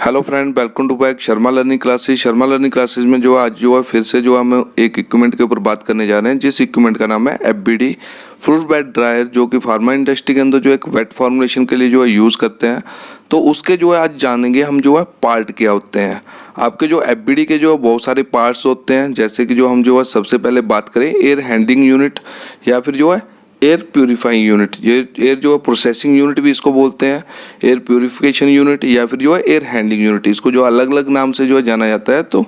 Hello friend, welcome to back Sharma learning classes. Sharma learning classes में जो आज जो है फिर से जो हम एक इक्विपमेंट के ऊपर बात करने जा रहे हैं, जिस इक्विपमेंट का नाम है एफबीडी फ्रूट बैट ड्रायर, जो कि फार्मा इंडस्ट्री के अंदर जो एक वेट फॉर्मुलेशन के लिए जो है यूज़ करते हैं। तो उसके जो है आज जानेंगे हम जो है पार्ट क्या होते हैं। आपके जो एफबीडी के जो बहुत सारे पार्ट्स होते हैं, जैसे कि जो हम जो है सबसे पहले बात करें एयर हैंडलिंग यूनिट या फिर जो है एयर प्यूरिफाइंग यूनिट। ये एयर जो है प्रोसेसिंग यूनिट भी इसको बोलते हैं, एयर प्यूरिफिकेशन यूनिट या फिर जो है एयर हैंडलिंग यूनिट, इसको जो अलग अलग नाम से जो है जाना जाता है। तो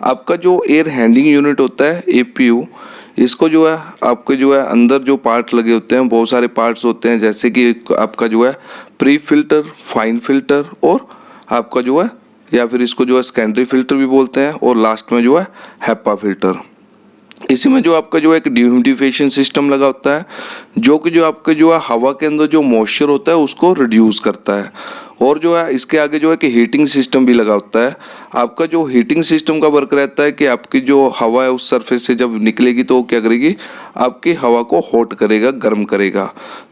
आपका जो एयर हैंडलिंग यूनिट होता है एपीयू, इसको जो है आपके जो है अंदर जो पार्ट लगे होते हैं, बहुत सारे पार्ट्स होते हैं, जैसे कि आपका जो है प्री फिल्टर, फाइन फिल्टर और आपका जो है या फिर इसको जो है सेकेंडरी फिल्टर भी बोलते हैं, और लास्ट में जो है हैपा फिल्टर। इसी में जो आपका जो है एक डिह्यूमिडिफिकेशन सिस्टम लगा होता है, जो कि जो आपके जो है हवा के अंदर जो मॉइस्चर होता है उसको रिड्यूस करता है। और जो है इसके आगे जो है कि हीटिंग सिस्टम भी लगा होता है। आपका जो हीटिंग सिस्टम का वर्क रहता है कि आपकी जो हवा है उस सरफेस से जब निकलेगी तो क्या करेगी, आपकी हवा को हॉट करेगा, गर्म करेगा।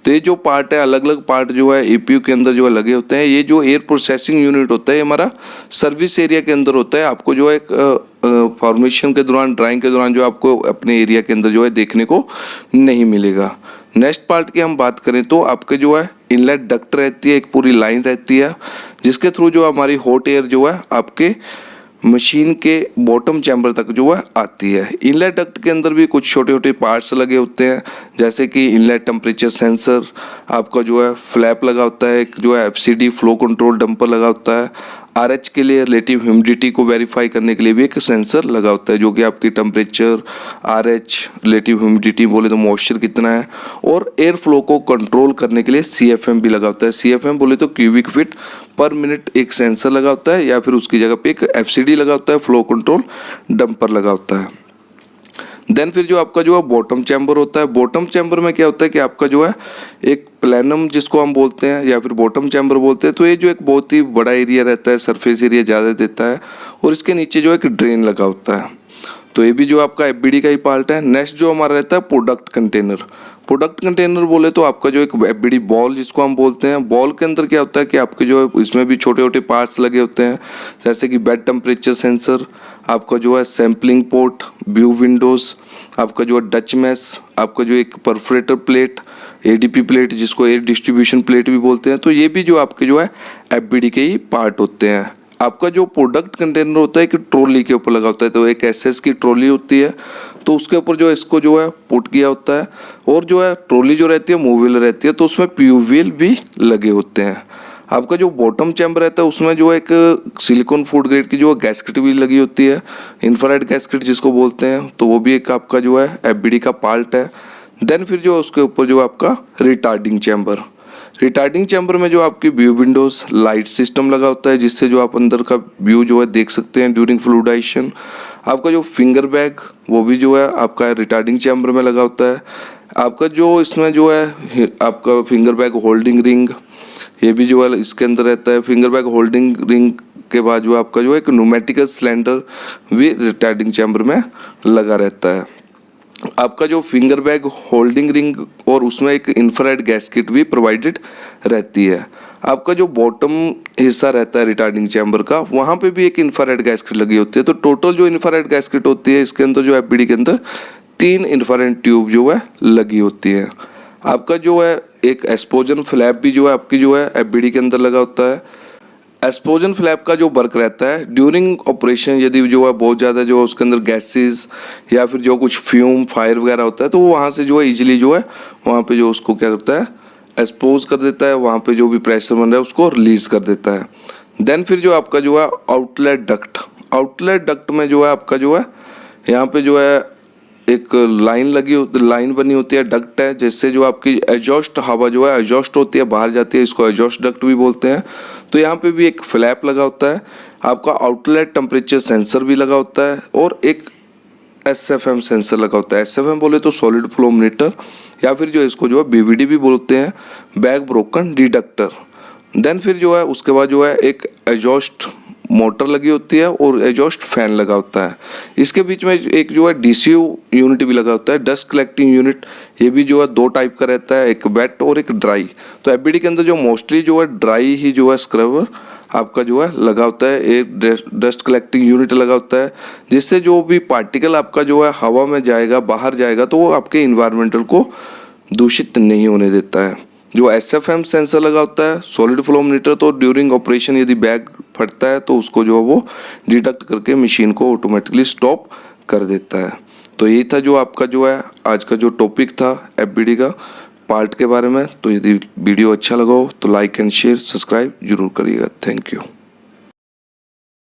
तो ये जो पार्ट है, अलग अलग पार्ट जो है एपीयू के अंदर जो है लगे होते हैं। ये जो एयर प्रोसेसिंग यूनिट होता है हमारा सर्विस एरिया के अंदर होता है। आपको जो है एक फॉर्मेशन के दौरान, ड्राइंग के दौरान जो आपको अपने एरिया के अंदर जो है देखने को नहीं मिलेगा। नेक्स्ट पार्ट की हम बात करें तो आपके जो है इनलेट डक्ट रहती है, एक पूरी लाइन रहती है, जिसके थ्रू जो हमारी हॉट एयर जो है आपके मशीन के बॉटम चैम्बर तक जो है आती है। इनलेट डक्ट के अंदर भी कुछ छोटे छोटे पार्ट्स लगे होते हैं, जैसे कि इनलेट टेम्परेचर सेंसर, आपका जो है फ्लैप लगा होता है, एक जो है एफसीडी फ्लो कंट्रोल डंपर लगा होता है, आरएच के लिए रिलेटिव ह्यूमिडिटी को वेरीफाई करने के लिए भी एक सेंसर लगा होता है, जो कि आपकी टेम्परेचर, आरएच, रिलेटिव ह्यूमिडिटी बोले तो मॉइस्चर कितना है, और एयर फ्लो को कंट्रोल करने के लिए सीएफएम भी लगा होता है। सीएफएम बोले तो क्यूबिक फीट पर मिनट एक सेंसर लगा होता है, या फिर उसकी जगह पे एक एफसीडी लगा होता है, फ्लो कंट्रोल डंपर लगा होता है। देन फिर जो आपका जो है बॉटम चैम्बर होता है। बॉटम चैम्बर में क्या होता है कि आपका जो है एक प्लेनम जिसको हम बोलते हैं या फिर बॉटम चैम्बर बोलते हैं, तो ये जो एक बहुत ही बड़ा एरिया रहता है, सरफेस एरिया ज़्यादा देता है, और इसके नीचे जो एक ड्रेन लगा होता है। तो ये भी जो आपका एफबीडी का ही पार्ट है। नेक्स्ट जो हमारा रहता है प्रोडक्ट कंटेनर। प्रोडक्ट कंटेनर बोले तो आपका जो एक एफबीडी बॉल जिसको हम बोलते हैं, बॉल के अंदर क्या होता है कि आपके जो है इसमें भी छोटे छोटे पार्ट्स लगे होते हैं, जैसे कि बेड टेम्परेचर सेंसर, आपका जो है सैम्पलिंग पोर्ट, व्यू विंडोज़, आपका जो है डच मैस, आपका जो एक परफोरेटर प्लेट, एडीपी प्लेट जिसको एयर डिस्ट्रीब्यूशन प्लेट भी बोलते हैं। तो ये भी जो आपके जो है एफबीडी के ही पार्ट होते हैं। आपका जो प्रोडक्ट कंटेनर होता है कि ट्रॉली के ऊपर लगा होता है, तो एक एसएस की ट्रॉली होती है, तो उसके ऊपर जो है इसको जो है पुट किया होता है, और जो है ट्रॉली जो रहती है मूवेबल रहती है, तो उसमें पीयू व्हील भी लगे होते हैं। आपका जो बॉटम चैम्बर रहता है उसमें जो एक सिलिकॉन फूड ग्रेड की जो गैस्केट भी लगी होती है, इंफ्रारेड गैस्केट जिसको बोलते हैं, तो वो भी एक आपका जो है एफबीडी का पार्ट है। देन फिर जो उसके ऊपर जो आपका रिटार्डिंग चैम्बर, रिटार्डिंग चैम्बर में जो आपकी व्यू विंडोज लाइट सिस्टम लगा होता है, जिससे जो आप अंदर का व्यू जो है देख सकते हैं ड्यूरिंग फ्लूइडाइजेशन। आपका जो फिंगर बैग वो भी जो है आपका रिटार्डिंग चैम्बर में लगा होता है। आपका जो इसमें जो है आपका फिंगर बैग होल्डिंग रिंग, ये भी जो है इसके अंदर रहता है। फिंगर बैग होल्डिंग रिंग के बाद जो आपका जो है एक न्यूमेटिकल सिलेंडर भी रिटार्डिंग चैम्बर में लगा रहता है। आपका जो फिंगर बैग होल्डिंग रिंग और उसमें एक इंफ्रारेड गैस्केट भी प्रोवाइडेड रहती है। आपका जो बॉटम हिस्सा रहता है रिटार्डिंग चैम्बर का, वहाँ पे भी एक इंफ्रारेड गैस्केट लगी होती है। तो टोटल जो इंफ्रारेड गैस्केट होती है इसके अंदर जो एफबीडी के अंदर 3 इंफ्रारेड ट्यूब जो है लगी होती है। आपका जो है एक एक्सपोजन फ्लैप भी जो है आपकी जो है एफबीडी के अंदर लगा होता है। एक्सपोजन फ्लैप का जो वर्क रहता है ड्यूरिंग ऑपरेशन, यदि जो है बहुत ज़्यादा जो है उसके अंदर गैसेस या फिर जो कुछ फ्यूम फायर वगैरह होता है, तो वो वहाँ से जो है इजीली जो है वहाँ पे जो उसको क्या करता है एक्सपोज कर देता है, वहाँ पे जो भी प्रेशर बन रहा है उसको रिलीज कर देता है। देन फिर जो आपका जो है आउटलेट डक्ट, आउटलेट डक्ट में जो है आपका जो है यहाँ पे जो है एक लाइन बनी होती है, डक्ट है, जिससे जो आपकी एग्जॉस्ट हवा जो है एग्जॉस्ट होती है, बाहर जाती है, इसको एग्जॉस्ट डक्ट भी बोलते हैं। तो यहाँ पे भी एक फ्लैप लगा होता है। आपका आउटलेट टेम्परेचर सेंसर भी लगा होता है, और एक एसएफएम सेंसर लगा होता है। एसएफएम बोले तो सॉलिड फ्लो मीटर, या फिर जो इसको जो है बीवीडी भी बोलते हैं, बैग ब्रोकन डिडक्टर। देन फिर जो है उसके बाद जो है एक एग्जॉस्ट मोटर लगी होती है और एग्जॉस्ट फैन लगा होता है। इसके बीच में एक जो है डीसीयू यूनिट भी लगा होता है, डस्ट कलेक्टिंग यूनिट। ये भी जो है 2 टाइप का रहता है, एक वेट और एक ड्राई। तो एफबीडी के अंदर जो मोस्टली जो है ड्राई ही जो है स्क्रबर आपका जो है लगा होता है, एक डस्ट कलेक्टिंग यूनिट लगा होता है, जिससे जो भी पार्टिकल आपका जो है हवा में जाएगा, बाहर जाएगा, तो वो आपके इन्वायरमेंटल को दूषित नहीं होने देता है। जो SFM सेंसर लगा होता है, सॉलिड फ्लो मीटर, तो ड्यूरिंग ऑपरेशन यदि बैग फटता है तो उसको जो है वो डिटेक्ट करके मशीन को ऑटोमेटिकली स्टॉप कर देता है। तो यही था जो आपका जो है आज का जो टॉपिक था FBD का पार्ट के बारे में। तो यदि वीडियो अच्छा लगा हो तो लाइक एंड शेयर सब्सक्राइब जरूर करिएगा। Thank you.